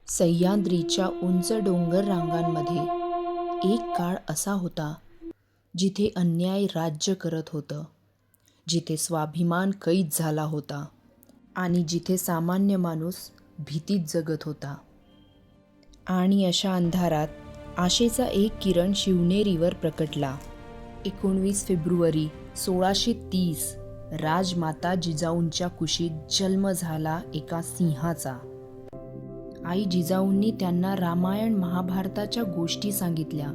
सह्याद्रीच्या उंच डोंगर रांगांमध्ये एक काळ असा होता जिथे अन्याय राज्य करत होतं, जिथे स्वाभिमान कैद झाला होता आणि जिथे सामान्य माणूस भीतीत जगत होता. आणि अशा अंधारात आशेचा एक किरण शिवनेरीवर प्रकटला. 19 फेब्रुवारी 1630 राजमाता जिजाऊंच्या कुशीत जन्म झाला एका सिंहाचा. आई जिजाऊंनी त्यांना रामायण महाभारताच्या गोष्टी सांगितल्या,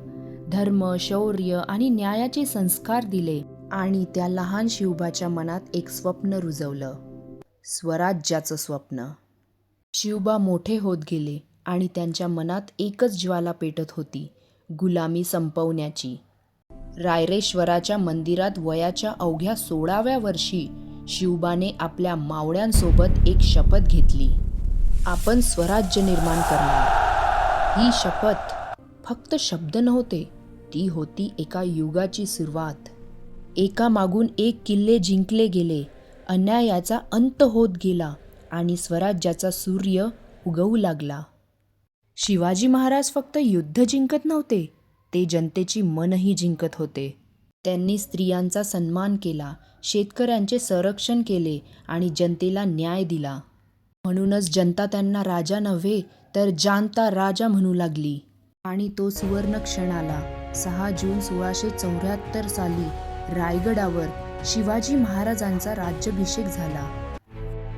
धर्म, शौर्य आणि न्यायाचे संस्कार दिले आणि त्या लहान शिवबाच्या मनात एक स्वप्न रुजवलं, स्वराज्याचं स्वप्न. शिवबा मोठे होत गेले आणि त्यांच्या मनात एकच ज्वाला पेटत होती, गुलामी संपवण्याची. रायरेश्वराच्या मंदिरात वयाच्या अवघ्या 16व्या वर्षी शिवबाने आपल्या मावळ्यांसोबत एक शपथ घेतली, आपण स्वराज्य निर्माण करणार. ही शपथ फक्त शब्द नव्हते, ती होती एका युगाची सुरुवात. एका मागून एक किल्ले जिंकले गेले, अन्यायाचा अंत होत गेला आणि स्वराज्याचा सूर्य उगवू लागला. शिवाजी महाराज फक्त युद्ध जिंकत नव्हते, ते जनतेची मनही जिंकत होते. त्यांनी स्त्रियांचा सन्मान केला, शेतकऱ्यांचे संरक्षण केले आणि जनतेला न्याय दिला. म्हणूनच जनता त्यांना राजा नव्हे तर जाणता राजा म्हणू लागली. आणि तो सुवर्ण क्षण आला. 6 जून 1674 साली रायगडावर शिवाजी महाराजांचा राज्याभिषेक झाला.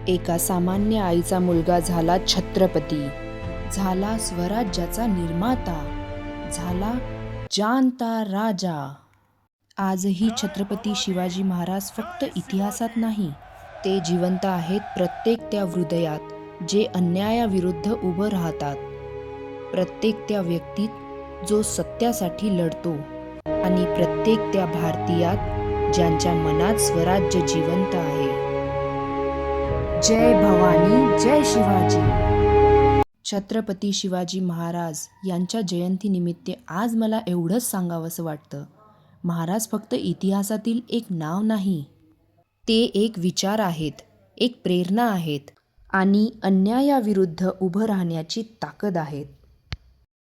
एका सामान्य आईचा मुलगा झाला छत्रपती, झाला स्वराज्याचा निर्माता, झाला जाणता राजा. आजही छत्रपती शिवाजी महाराज फक्त इतिहासात नाही, ते जिवंत आहेत प्रत्येक त्या हृदयात जे अन्यायाविरुद्ध उभं राहतात, प्रत्येक त्या व्यक्तीत जो सत्यासाठी लढतो आणि प्रत्येक त्या भारतीयात ज्यांच्या मनात स्वराज्य जिवंत आहे. जय भवानी, जय शिवाजी. छत्रपती शिवाजी महाराज यांच्या जयंतीनिमित्त आज मला एवढंच सांगावंसं वाटतं, महाराज फक्त इतिहासातील एक नाव नाही, ते एक विचार आहेत, एक प्रेरणा आहेत आणि अन्यायाविरुद्ध उभं राहण्याची ताकद आहेत.